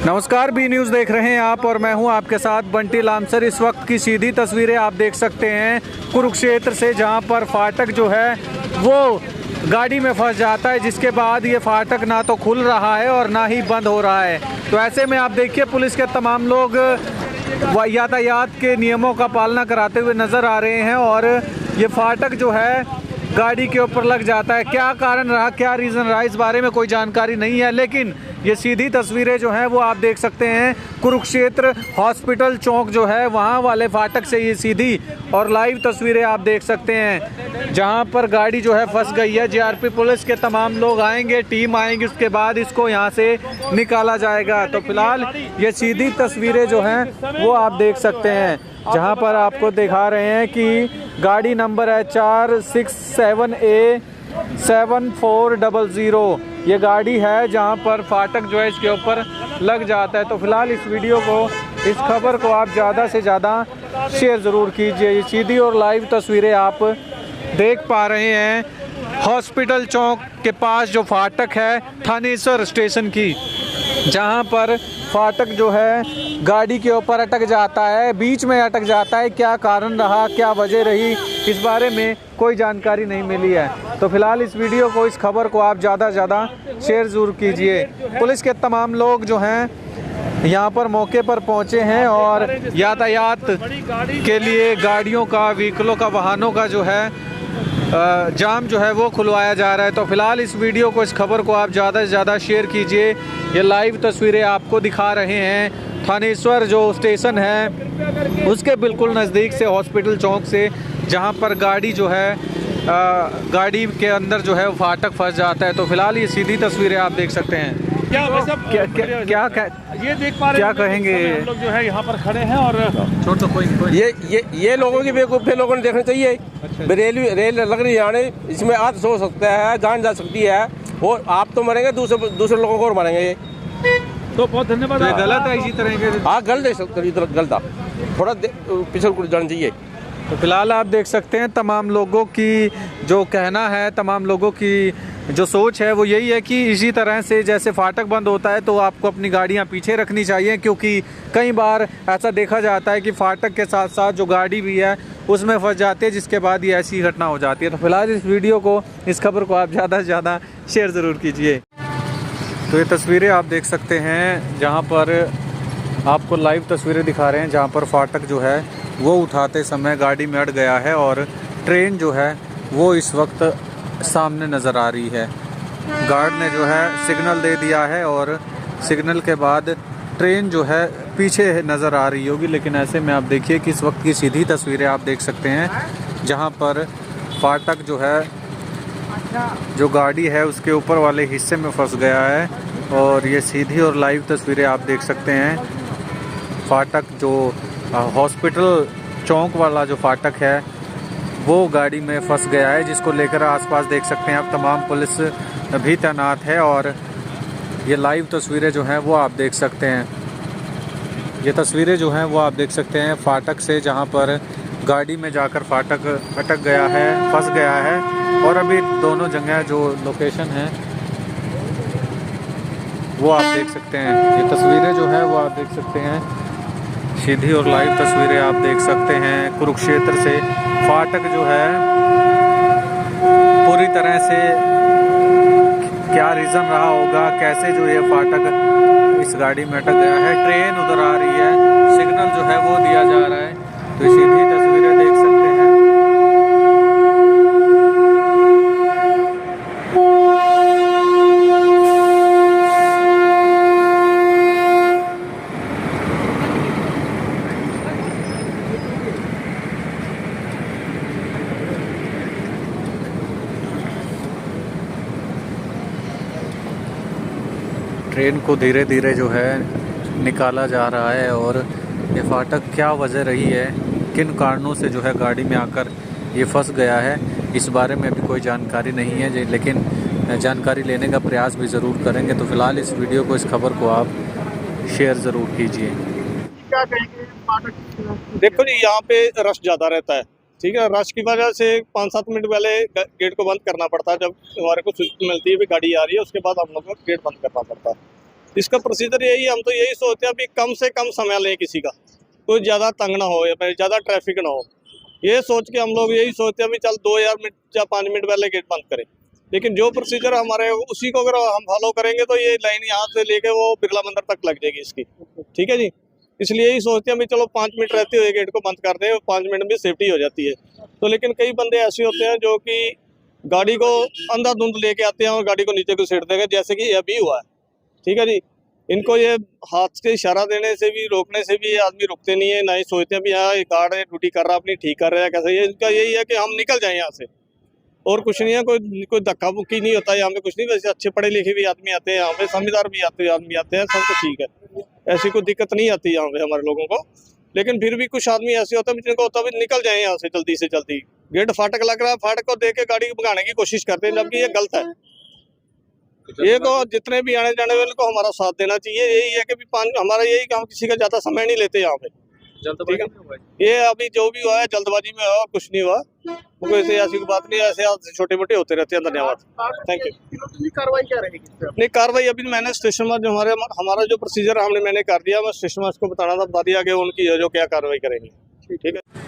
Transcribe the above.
नमस्कार, B news देख रहे हैं आप और मैं हूं आपके साथ बंटी लामसर। इस वक्त की सीधी तस्वीरें आप देख सकते हैं कुरुक्षेत्र से, जहां पर फाटक जो है वो गाड़ी में फंस जाता है, जिसके बाद ये फाटक ना तो खुल रहा है और ना ही बंद हो रहा है। तो ऐसे में आप देखिए पुलिस के तमाम लोग यातायात के नियमों का पालना कराते हुए नज़र आ रहे हैं और ये फाटक जो है गाड़ी के ऊपर लग जाता है। क्या कारण रहा, क्या रीज़न रहा, इस बारे में कोई जानकारी नहीं है, लेकिन ये सीधी तस्वीरें जो हैं वो आप देख सकते हैं कुरुक्षेत्र हॉस्पिटल चौक जो है वहाँ वाले फाटक से ये सीधी और लाइव तस्वीरें आप देख सकते हैं, जहाँ पर गाड़ी जो है फंस गई है। जीआरपी पुलिस के तमाम लोग आएंगे, टीम आएंगी, उसके बाद इसको यहाँ से निकाला जाएगा। तो फिलहाल ये सीधी तस्वीरें जो हैं वो आप देख सकते हैं, जहाँ पर आपको दिखा रहे हैं कि गाड़ी नंबर है 467A7400। ये गाड़ी है जहाँ पर फाटक जो है इसके ऊपर लग जाता है। तो फिलहाल इस वीडियो को, इस खबर को आप ज़्यादा से ज़्यादा शेयर ज़रूर कीजिए। ये सीधी और लाइव तस्वीरें आप देख पा रहे हैं हॉस्पिटल चौक के पास जो फाटक है थानेसर स्टेशन की, जहाँ पर फाटक जो है गाड़ी के ऊपर अटक जाता है, बीच में अटक जाता है। क्या कारण रहा, क्या वजह रही, इस बारे में कोई जानकारी नहीं मिली है। तो फिलहाल इस वीडियो को, इस खबर को आप ज़्यादा से ज़्यादा शेयर ज़रूर कीजिए। पुलिस के तमाम लोग जो हैं यहाँ पर मौके पर पहुँचे हैं और यातायात के लिए गाड़ियों का, व्हीकलों का, वाहनों का जो है जाम जो है वो खुलवाया जा रहा है। तो फिलहाल इस वीडियो को, इस खबर को आप ज़्यादा से ज़्यादा शेयर कीजिए। ये लाइव तस्वीरें आपको दिखा रहे हैं थानेश्वर जो स्टेशन है उसके बिल्कुल नज़दीक से, हॉस्पिटल चौक से, जहां पर गाड़ी जो है गाड़ी के अंदर जो है वो फाटक फंस जाता है। तो फिलहाल ये सीधी तस्वीरें आप देख सकते हैं। क्या ये देख पा रहे हैं, क्या कहेंगे? हम लोग जो है यहाँ पर खड़े हैं और छोड़ तो कोई ये लोगों की बेवकूफ़ी लोगों ने देखना चाहिए। रेल लग रही है, इसमें आज सो सकता है, जान जा सकती है, और आप तो मरेंगे, दूसरे लोगों को और मरेंगे। ये तो बहुत धन्यवाद। तो गलत है इसी तरह के। हाँ, गलत है, गलत, थोड़ा पिछड़ को जाना चाहिए। तो फिलहाल आप देख सकते हैं तमाम लोगों की जो कहना है, तमाम लोगों की जो सोच है वो यही है कि इसी तरह से जैसे फाटक बंद होता है तो आपको अपनी गाड़ियां पीछे रखनी चाहिए, क्योंकि कई बार ऐसा देखा जाता है कि फाटक के साथ साथ जो गाड़ी भी है उसमें फंस जाती है, जिसके बाद ये ऐसी घटना हो जाती है। तो फिलहाल इस वीडियो को, इस खबर को आप ज़्यादा से ज़्यादा शेयर ज़रूर कीजिए। तो ये तस्वीरें आप देख सकते हैं, जहाँ पर आपको लाइव तस्वीरें दिखा रहे हैं, जहाँ पर फाटक जो है वो उठाते समय गाड़ी में अट गया है और ट्रेन जो है वो इस वक्त सामने नज़र आ रही है। गार्ड ने जो है सिग्नल दे दिया है और सिग्नल के बाद ट्रेन जो है पीछे नज़र आ रही होगी, लेकिन ऐसे में आप देखिए कि इस वक्त की सीधी तस्वीरें आप देख सकते हैं, जहां पर फाटक जो है, जो गाड़ी है उसके ऊपर वाले हिस्से में फंस गया है। और ये सीधी और लाइव तस्वीरें आप देख सकते हैं। फाटक जो हॉस्पिटल चौक वाला जो फाटक है वो गाड़ी में फंस गया है, जिसको लेकर आसपास देख सकते हैं आप तमाम पुलिस भी तैनात है। और ये लाइव तस्वीरें जो हैं वो आप देख सकते हैं। ये तस्वीरें जो हैं वो आप देख सकते हैं फाटक से, जहां पर गाड़ी में जाकर फाटक अटक गया है, फंस गया है। और अभी दोनों जगह जो लोकेशन है वो आप देख सकते हैं। ये तस्वीरें जो हैं वो आप देख सकते हैं, सीधी और लाइव तस्वीरें आप देख सकते हैं कुरुक्षेत्र से। फाटक जो है पूरी तरह से, क्या रीज़न रहा होगा, कैसे जो ये फाटक इस गाड़ी में अटक गया है। ट्रेन उधर आ रही है, सिग्नल जो है वो दिया जा रहा है। तो सीधी तस्वीरें देख सकते हैं। ट्रेन को धीरे धीरे जो है निकाला जा रहा है और ये फाटक क्या वजह रही है, किन कारणों से जो है गाड़ी में आकर ये फंस गया है, इस बारे में अभी कोई जानकारी नहीं है, लेकिन जानकारी लेने का प्रयास भी ज़रूर करेंगे। तो फिलहाल इस वीडियो को, इस खबर को आप शेयर ज़रूर कीजिए। क्या कहेंगे फाटक? देखो जी, यहाँ पे रश ज़्यादा रहता है, ठीक है। रश की वजह से 5-7 मिनट पहले गेट को बंद करना पड़ता है। जब हमारे को सूचना मिलती है भी गाड़ी आ रही है, उसके बाद हम लोग को गेट बंद करना पड़ता है। इसका प्रोसीजर यही, हम तो यही सोचते हैं अभी कम से कम समय लें किसी का, कोई ज़्यादा तंग ना हो या फिर ज़्यादा ट्रैफिक ना हो, ये सोच के हम लोग यही सोचते हैं भी चल 2 मिनट या 5 मिनट पहले गेट बंद करें। लेकिन जो प्रोसीजर हमारे उसी को अगर हम फॉलो करेंगे तो ये लाइन यहाँ से लेके वो बिरला मंदिर तक लग जाएगी इसकी, ठीक है जी। इसलिए यही सोचते हैं भी चलो 5 मिनट रहते हुए गेट को बंद कर दें, 5 मिनट में सेफ्टी हो जाती है। तो लेकिन कई बंदे ऐसे होते हैं जो कि गाड़ी को अंधाधुंध लेके आते हैं और गाड़ी को नीचे को सीट देंगे, जैसे कि अभी हुआ है, ठीक है जी। इनको ये हाथ से इशारा देने से भी, रोकने से भी ये आदमी रुकते नहीं है, ना ही सोचते हैं भी हाँ ये गार्ड है ड्यूटी कर रहा है अपनी, ठीक कर रहा है कैसे। ये इनका यही है कि हम निकल जाएं यहाँ से, और कुछ नहीं है। कोई धक्का मुक्की नहीं होता यहाँ पे, कुछ नहीं। वैसे अच्छे पढ़े लिखे भी आदमी आते हैं यहाँ पे, समझदार भी आदमी आते हैं, सब कुछ ठीक है, ऐसी कोई दिक्कत नहीं आती यहाँ पे हमारे लोगों को। लेकिन फिर भी कुछ आदमी ऐसे होते हैं जिनको होता है निकल जाए यहाँ से जल्दी। गेट फाटक लग रहा है, फाटक को देख के गाड़ी को भगाने की कोशिश करते हैं, जबकि ये गलत है। ये तो जितने भी आने जाने वाले को हमारा साथ देना चाहिए। यही है कि हमारा यही कि हम किसी का ज्यादा समय नहीं लेते यहाँ पे, ठीक है। ये अभी जो भी हुआ है जल्दबाजी में हुआ, कुछ नहीं हुआ, कोई ऐसी कोई बात नहीं, ऐसे छोटे मोटे होते रहते हैं। धन्यवाद, थैंक यू। कार्रवाई क्या रहेगी? नहीं, कार्रवाई अभी मैंने स्टेशन में जो हमारा जो प्रोसीजर मैंने कर दिया, मैं स्टेशन में उसको बताना था, बता दिया कि उनकी जो क्या कार्रवाई करेंगे, ठीक है।